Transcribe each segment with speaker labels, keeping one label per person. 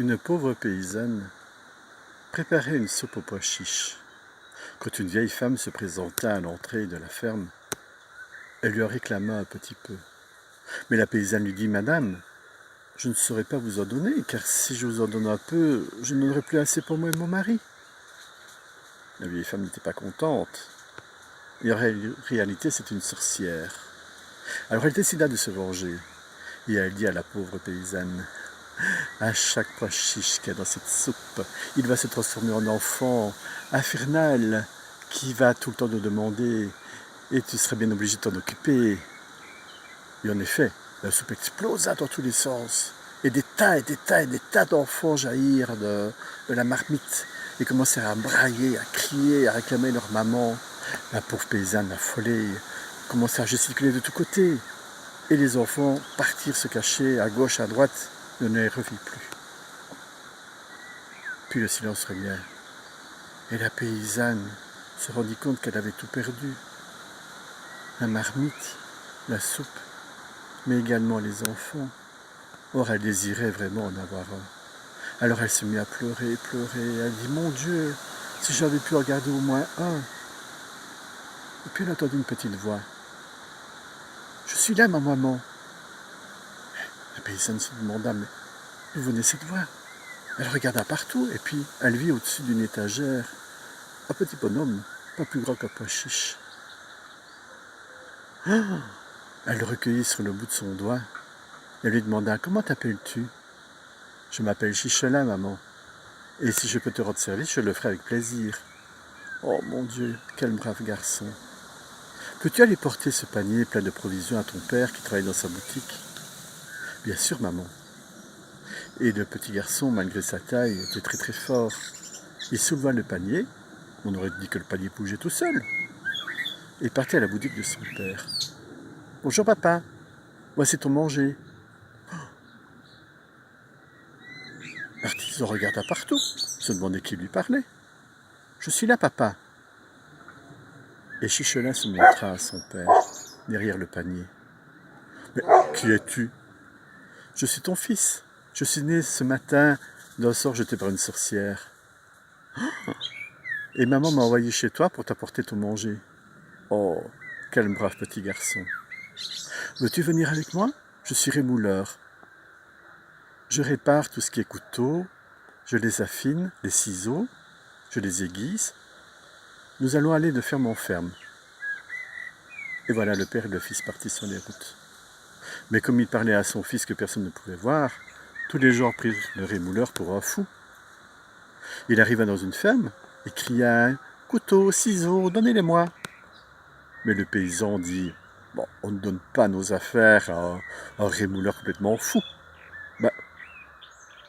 Speaker 1: Une pauvre paysanne préparait une soupe aux pois chiches. Quand une vieille femme se présenta à l'entrée de la ferme, elle lui en réclama un petit peu. Mais la paysanne lui dit: « Madame, je ne saurais pas vous en donner, car si je vous en donne un peu, je n'en aurai plus assez pour moi et mon mari. » La vieille femme n'était pas contente. Et en réalité, c'est une sorcière. Alors elle décida de se venger. Et elle dit à la pauvre paysanne: « À chaque pois chiche qu'il y a dans cette soupe, il va se transformer en enfant infernal qui va tout le temps nous demander, et tu serais bien obligé de t'en occuper. » Et en effet, la soupe explosa dans tous les sens. Et des tas et des tas et des tas d'enfants jaillirent de la marmite et commencèrent à brailler, à crier, à réclamer leur maman. La pauvre paysanne, affolée, commença à gesticuler de tous côtés. Et les enfants partirent se cacher à gauche, à droite, et on ne les revit plus. Puis le silence régna. Et la paysanne se rendit compte qu'elle avait tout perdu. La marmite, la soupe, mais également les enfants. Or, elle désirait vraiment en avoir un. Alors elle se mit à pleurer, pleurer. Elle dit: « Mon Dieu, si j'avais pu en garder au moins un. » Et puis elle entendit une petite voix. « Je suis là, ma maman. » La paysanne se demanda: « Mais d'où venait cette voix ?» Elle regarda partout, et puis elle vit au-dessus d'une étagère un petit bonhomme, pas plus grand qu'un pois chiche. Elle le recueillit sur le bout de son doigt et lui demanda: « Comment t'appelles-tu ?»« Je m'appelle Chichelin, maman. Et si je peux te rendre service, je le ferai avec plaisir. » « Oh mon Dieu, quel brave garçon. Peux-tu aller porter ce panier plein de provisions à ton père qui travaille dans sa boutique ?»« Bien sûr, maman. » Et le petit garçon, malgré sa taille, était très très fort. Il souleva le panier, on aurait dit que le panier bougeait tout seul, et partit à la boutique de son père. « Bonjour papa, voici ton manger. » L'artisan regarda partout, se demandait qui lui parlait. « Je suis là, papa. » Et Chichelin se montra à son père, derrière le panier. « Mais qui es-tu ? » ?»« Je suis ton fils. Je suis né ce matin d'un sort jeté par une sorcière. Et maman m'a envoyé chez toi pour t'apporter ton manger. » « Oh, quel brave petit garçon. Veux-tu venir avec moi ? Je suis rémouleur. Je répare tout ce qui est couteau, je les affine, les ciseaux, je les aiguise. Nous allons aller de ferme en ferme. » Et voilà le père et le fils partis sur les routes. Mais comme il parlait à son fils que personne ne pouvait voir, tous les gens prirent le rémouleur pour un fou. Il arriva dans une ferme et cria: « Couteau, ciseaux, donnez-les-moi. » Mais le paysan dit: « Bon, on ne donne pas nos affaires à un rémouleur complètement fou. »« Ben,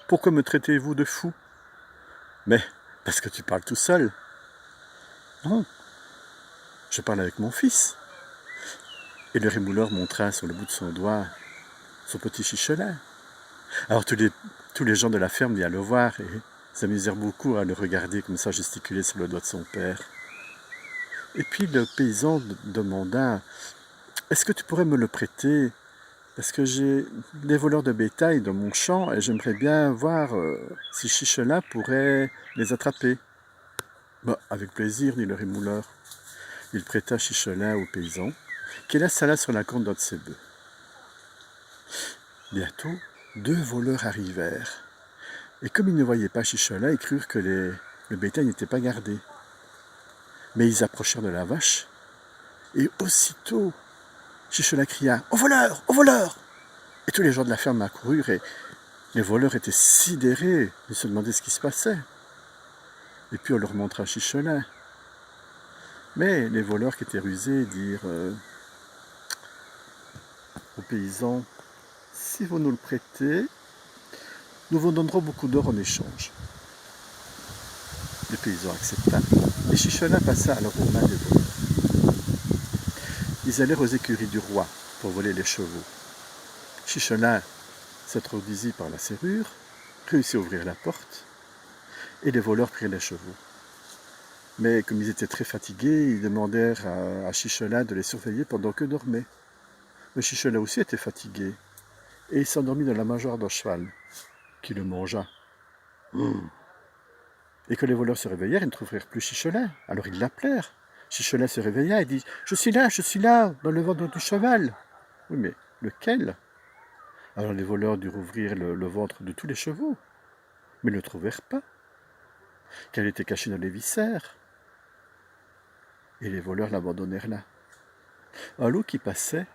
Speaker 1: pourquoi me traitez-vous de fou ? » ?»« Mais, parce que tu parles tout seul. »« Non, je parle avec mon fils. » Et le rémouleur montra sur le bout de son doigt son petit Chichelin. Alors tous les gens de la ferme vinrent le voir et s'amusèrent beaucoup à le regarder comme ça gesticuler sur le doigt de son père. Et puis le paysan demanda: « Est-ce que tu pourrais me le prêter ? Parce que j'ai des voleurs de bétail dans mon champ et j'aimerais bien voir si Chichelin pourrait les attraper. » « Bah, avec plaisir, dit le rémouleur. Il prêta Chichelin au paysan, qui l'installa sur la corne d'un de ses bœufs. Bientôt, 2 voleurs arrivèrent. Et comme ils ne voyaient pas Chichelin, ils crurent que le bétail n'était pas gardé. Mais ils approchèrent de la vache, et aussitôt, Chichelin cria: « Au voleur! Au voleur !» Et tous les gens de la ferme accoururent, et les voleurs étaient sidérés, ils se demandaient ce qui se passait. Et puis on leur montra Chichelin. Mais les voleurs qui étaient rusés dirent aux paysans: « Si vous nous le prêtez, nous vous donnerons beaucoup d'or en échange. » Le paysan accepta, et Chichelin passa alors aux mains des voleurs. Ils allèrent aux écuries du roi pour voler les chevaux. Chichelin s'introduisit par la serrure, réussit à ouvrir la porte, et les voleurs prirent les chevaux. Mais comme ils étaient très fatigués, ils demandèrent à Chichelin de les surveiller pendant qu'eux dormaient. Mais Chichelin aussi était fatigué, et il s'endormit dans la mangeoire d'un cheval, qui le mangea. Et quand les voleurs se réveillèrent, ils ne trouvèrent plus Chichelet. Alors ils l'appelèrent. Chichelet se réveilla et dit « je suis là, dans le ventre du cheval. » Oui, mais lequel? Alors les voleurs durent ouvrir le ventre de tous les chevaux, mais ne le trouvèrent pas, car il était caché dans les viscères. Et les voleurs l'abandonnèrent là. Un loup qui passait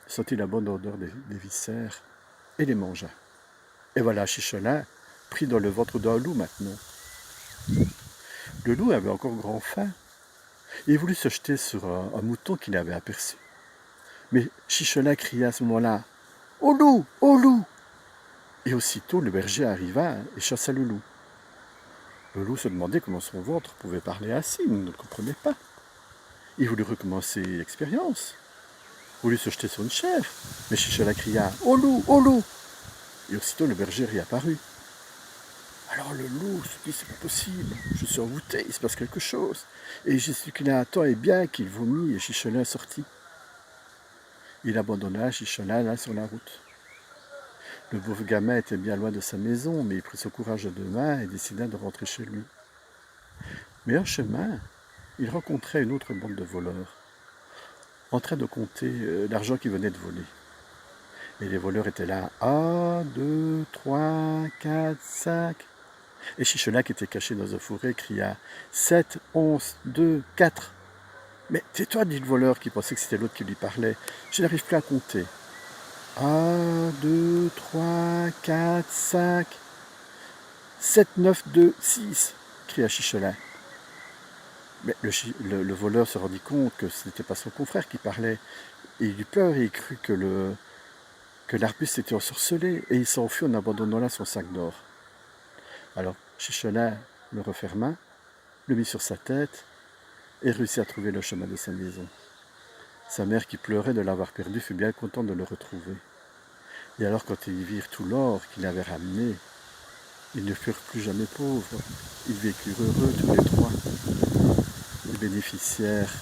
Speaker 1: sentit la bonne odeur des viscères et les mangea. Et voilà Chichelin pris dans le ventre d'un loup maintenant. Le loup avait encore grand faim. Il voulut se jeter sur un mouton qu'il avait aperçu. Mais Chichelin cria à ce moment-là « Au loup! Au loup !» Et aussitôt le berger arriva et chassa le loup. Le loup se demandait comment son ventre pouvait parler ainsi, il ne le comprenait pas. Il voulut recommencer l'expérience. Il voulut se jeter sur une chèvre. Mais Chichelin cria « Au loup! Au loup !» Et aussitôt le berger réapparut. Alors le loup se dit, c'est pas possible, je suis envoûté, il se passe quelque chose. Et il gesticula un temps et bien qu'il vomit et Chichelin sortit. Il abandonna Chichelin là sur la route. Le pauvre gamin était bien loin de sa maison, mais il prit son courage à deux mains et décida de rentrer chez lui. Mais en chemin, il rencontrait une autre bande de voleurs, en train de compter l'argent qu'ils venaient de voler. Et les voleurs étaient là, 1, 2, 3, 4, 5... Et Chichelin, qui était caché dans un fourré, cria « 7, 11, 2, 4 !» Mais tais-toi, dit le voleur, qui pensait que c'était l'autre qui lui parlait. Je n'arrive plus à compter. 1, 2, 3, 4, 5, 7, 9, 2, 6 cria Chichelin. Mais le voleur se rendit compte que ce n'était pas son confrère qui parlait. Et il eut peur et il crut que l'arbuste était ensorcelé. Et il s'enfuit en abandonnant là son sac d'or. Alors Chichelin le referma, le mit sur sa tête et réussit à trouver le chemin de sa maison. Sa mère, qui pleurait de l'avoir perdu, fut bien contente de le retrouver. Et alors, quand ils virent tout l'or qu'il avait ramené, ils ne furent plus jamais pauvres. Ils vécurent heureux tous les trois. Ils bénéficièrent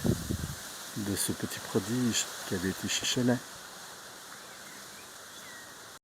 Speaker 1: de ce petit prodige qui avait été Chichelin.